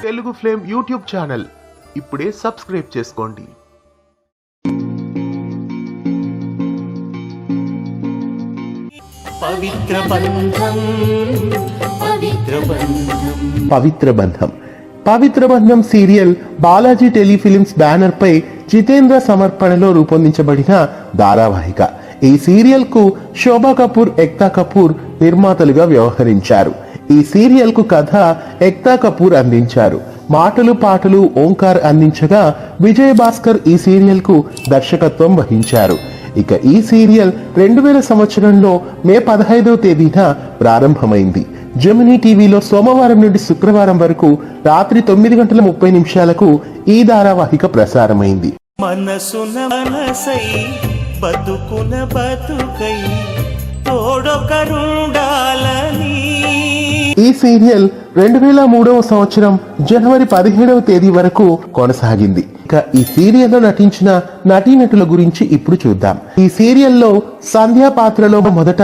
Telugu flame YouTube channel ఇప్పుడే subscribe చేసుకోండి. పవిత్ర బంధం సీరియల్ బాలాజీ టెలిఫిలిమ్స్ బ్యానర్ పై జితేంద్ర సమర్పణలో రూపొందించబడిన ధారావాహిక. ఈ సీరియల్ కు శోభా కపూర్, ఎక్తా కపూర్ నిర్మాతలుగా వ్యవహరించారు. ఈ సీరియల్ కు కథ ఎక్తా కపూర్ అందించారు. మాటలు పాటలు ఓంకార్ అందించగా విజయ్ భాస్కర్ ఈ సీరియల్ కు దర్శకత్వం వహించారు. ఇక ఈ సీరియల్ 2000 సంవత్సరంలో మే 15వ తేదీన ప్రారంభమైంది. జెమినీ టీవీలో సోమవారం నుండి శుక్రవారం వరకు రాత్రి 9:30 ఈ ధారావాహిక ప్రసారమైంది. మనసున మనసై బతుకున బతుకై తోడొకరుండాలని ఈ సీరియల్ 2003వ సంవత్సరం జనవరి 17వ తేదీ వరకు కొనసాగింది. ఇక ఈ సీరియల్లో నటించిన నటీనటుల గురించి ఇప్పుడు చూద్దాం. ఈ సీరియల్లో సంధ్యా పాత్రలో మొదట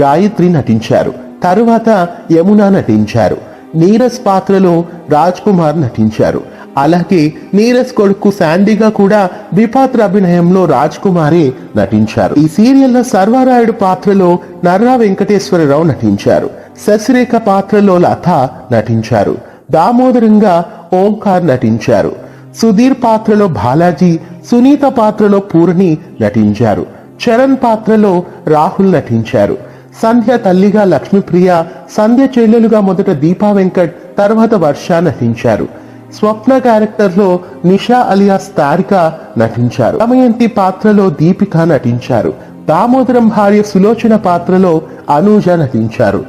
గాయత్రి నటించారు. తరువాత యమున నటించారు. నీరజ్ పాత్రలో రాజ్ కుమార్ నటించారు. అలాగే నీరజ్ కొడుకు శాండీగా కూడా ద్విపాత్ర అభినయంలో రాజ్ కుమారే నటించారు. ఈ సీరియల్లో సర్వారాయుడు పాత్రలో నర్రా వెంకటేశ్వరరావు నటించారు. శశిరేఖ పాత్రలో లత నటించారు. దామోదరంగా ఓంకార్ నటించారు. సుధీర్ పాత్రలో బాలాజీ, సునీత పాత్రలో పూర్ణి నటించారు. చరణ్ పాత్రలో రాహుల్ నటించారు. సంధ్య తల్లిగా లక్ష్మీప్రియ, సంధ్య చెల్లెలుగా మొదట దీపా వెంకట్, తర్వాత వర్ష నటించారు. స్వప్న క్యారెక్టర్ లో నిషా అలియాస్ తారిక నటించారు. దమయంతి పాత్రలో దీపిక నటించారు. దామోదరం భార్య సులోచన పాత్రలో అనూజ నటించారు.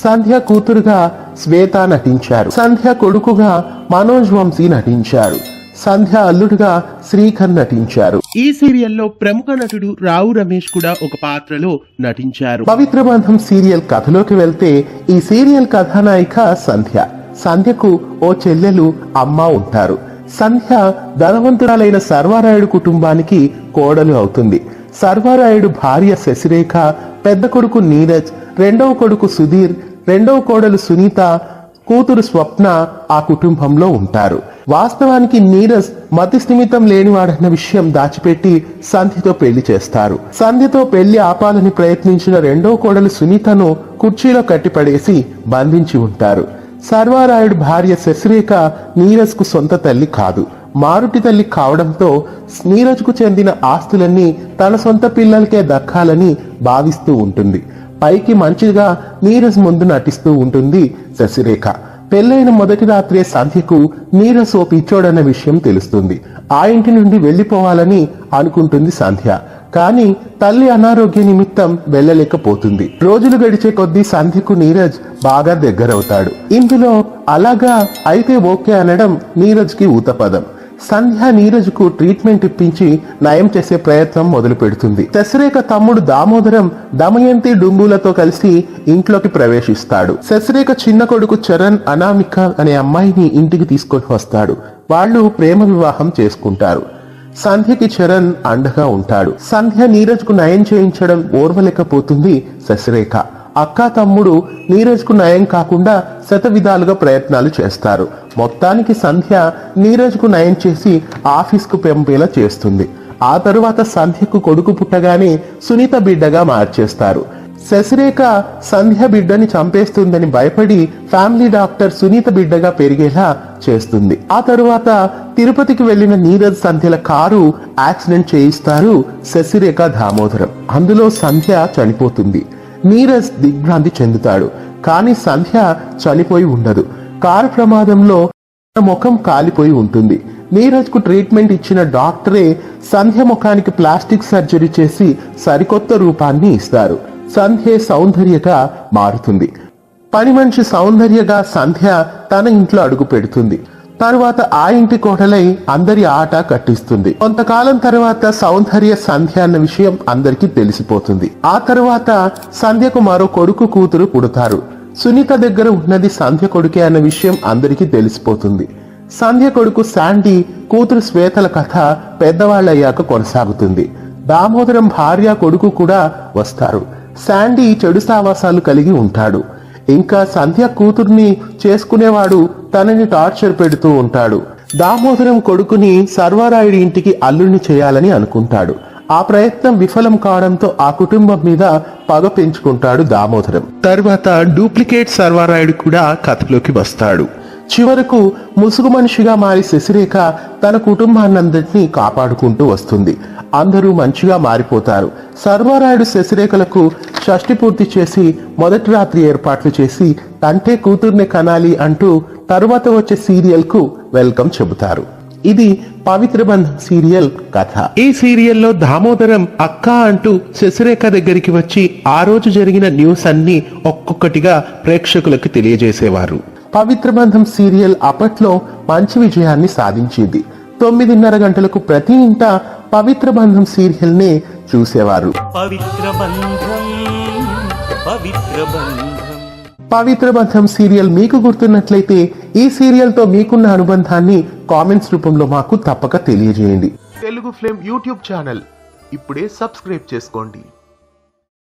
సంధ్య కూతురుగా శ్వేత నటించారు. సంధ్య కొడుకుగా మనోజ్ వంశీ నటించారు. సంధ్య అల్లుడుగా శ్రీకర్ నటించారు. ఈ సీరియల్లో ప్రముఖ నటుడు రావు రమేష్ కూడా ఒక పాత్రలో నటించారు. పవిత్ర బంధం సీరియల్ కథలోకి వెళ్తే ఈ సీరియల్ కథానాయిక సంధ్య. సంధ్యకు ఓ చెల్లెలు, అమ్మ ఉంటారు. సంధ్య ధనవంతురాలైన సర్వారాయుడు కుటుంబానికి కోడలు అవుతుంది. సర్వారాయుడు భార్య శశిరేఖ, పెద్ద కొడుకు నీరజ్, రెండవ కొడుకు సుధీర్, రెండవ కోడలు సునీత, కూతురు స్వప్న ఆ కుటుంబంలో ఉంటారు. వాస్తవానికి నీరజ్ మతి స్థిమితం లేనివాడన్న విషయం దాచిపెట్టి సంధ్యతో పెళ్లి చేస్తారు. సంధ్యతో పెళ్లి ఆపాలని ప్రయత్నించిన రెండవ కోడలు సునీతను కుర్చీలో కట్టిపడేసి బంధించి ఉంటారు. సర్వారాయుడు భార్య శశిరేఖ నీరజ్ కు సొంత తల్లి కాదు, మారుటి తల్లి కావడంతో నీరజ్ కు చెందిన ఆస్తులన్నీ తన సొంత పిల్లలకే దక్కాలని భావిస్తూ ఉంటుంది. పైకి మంచిగా నీరజ్ ముందు నటిస్తూ ఉంటుంది శశిరేఖ. పెళ్లైన మొదటి రాత్రే సంధ్యకు నీరజ్ ఓ పిచ్చోడన్న విషయం తెలుస్తుంది. ఆ ఇంటి నుండి వెళ్లిపోవాలని అనుకుంటుంది సంధ్య. కానీ తల్లి అనారోగ్య నిమిత్తం వెళ్ళలేకపోతుంది. రోజులు గడిచే కొద్దీ సంధ్యకు నీరజ్ బాగా దగ్గరవుతాడు. ఇందులో అలాగా అయితే ఓకే అనడం నీరజ్ కి ఊతపదం. సంధ్య నీరజ్ కు ట్రీట్మెంట్ ఇప్పించి నయం చేసే ప్రయత్నం మొదలు పెడుతుంది. శశిరేఖ తమ్ముడు దామోదరం దమయంతి డుంబులతో కలిసి ఇంట్లోకి ప్రవేశిస్తాడు. శశిరేఖ చిన్న కొడుకు చరణ్ అనామిక అనే అమ్మాయిని ఇంటికి తీసుకొని వస్తాడు. వాళ్ళు ప్రేమ వివాహం చేసుకుంటారు. సంధ్యకి చరణ్ అండగా ఉంటాడు. సంధ్య నీరజ్ కు నయం చేయించడం ఓర్వలేకపోతుంది శశిరేఖ. అక్క తమ్ముడు నీరజ్ కు నయం కాకుండా శతవిధాలుగా ప్రయత్నాలు చేస్తారు. మొత్తానికి సంధ్య నీరజ్ కు నయం చేసి ఆఫీస్ కు పంపేలా చేస్తుంది. ఆ తరువాత సంధ్యకు కొడుకు పుట్టగానే సునీత బిడ్డగా మార్చేస్తారు. శశిరేఖ సంధ్య బిడ్డని చంపేస్తుందని భయపడి ఫ్యామిలీ డాక్టర్ సునీత బిడ్డగా పెరిగేలా చేస్తుంది. ఆ తరువాత తిరుపతికి వెళ్లిన నీరజ్ సంధ్యల కారు యాక్సిడెంట్ చేయిస్తారు శశిరేఖ, దామోదరం. అందులో సంధ్య చనిపోతుంది. నీరజ్ దిగ్భ్రాంతి చెందుతాడు. కానీ సంధ్య చనిపోయి ఉండదు. కారు ప్రమాదంలో ముఖం కాలిపోయి ఉంటుంది. నీరజ్ కు ట్రీట్మెంట్ ఇచ్చిన డాక్టరే సంధ్య ముఖానికి ప్లాస్టిక్ సర్జరీ చేసి సరికొత్త రూపాన్ని ఇస్తారు. సంధ్య సౌందర్యగా మారుతుంది. పని మనిషి సౌందర్యగా సంధ్య తన ఇంట్లో అడుగు పెడుతుంది. తరువాత ఆ ఇంటి కోటలై అందరి ఆట కట్టిస్తుంది. కొంతకాలం తర్వాత సౌందర్య సంధ్య అన్న విషయం అందరికీ తెలిసిపోతుంది. ఆ తరువాత సంధ్యకు మరో కొడుకు కూతురు పుడతారు. సునీత దగ్గర ఉన్నది సంధ్య కొడుకే అన్న విషయం అందరికీ తెలిసిపోతుంది. సంధ్య కొడుకు శాండీ, కూతురు శ్వేతల కథ పెద్దవాళ్ళయ్యాక కొనసాగుతుంది. దామోదరం భార్య, కొడుకు కూడా వస్తారు. శాండీ చెడు సావాసాలు కలిగి ఉంటాడు. ఇంకా సంధ్య కూతుర్ని చేసుకునేవాడు తనని టార్చర్ పెడుతూ ఉంటాడు. దామోదరం కొడుకుని సర్వారాయుడి ఇంటికి అల్లుణ్ణి చేయాలని అనుకుంటాడు. ఆ ప్రయత్నం విఫలం కావడంతో ఆ కుటుంబం మీద పగ పెంచుకుంటాడు దామోదరం. తర్వాత డూప్లికేట్ సర్వారాయుడు కూడా కథలోకి వస్తాడు. చివరకు ముసుగు మనిషిగా మారి శశిరేఖ తన కుటుంబాన్నందరినీ కాపాడుకుంటూ వస్తుంది. అందరూ మంచిగా మారిపోతారు. సర్వారాయుడు శశిరేఖలకు షష్ఠి పూర్తి చేసి మొదటి రాత్రి ఏర్పాట్లు చేసి కంటే కూతుర్ని కనాలి అంటూ తరువాత వచ్చే సీరియల్ కు వెల్కమ్ చెబుతారు. ఇది పవిత్ర బంధం సీరియల్ కథ. ఈ సీరియల్లో దామోదరం అక్క అంటూ శశిరేఖ దగ్గరికి వచ్చి ఆ రోజు జరిగిన న్యూస్ అన్ని ఒక్కొక్కటిగా ప్రేక్షకులకు తెలియజేసేవారు. పవిత్ర బంధం సీరియల్ అప్పట్లో మంచి విజయాన్ని సాధించింది. 9:30 గంటలకు ప్రతి ఇంట పవిత్ర బంధం సీరియల్ నే చూసేవారు. పవిత్ర బంధం పవిత్ర బంధం. పవిత్ర బంధం సీరియల్ మీకు గుర్తున్నట్లయితే ఈ సీరియల్ తో మీకున్న అనుబంధాన్ని కామెంట్స్ రూపంలో మాకు తప్పక తెలియజేయండి. తెలుగు ఫ్లేమ్ యూట్యూబ్ ఛానల్ ఇప్పుడే సబ్స్క్రైబ్ చేసుకోండి.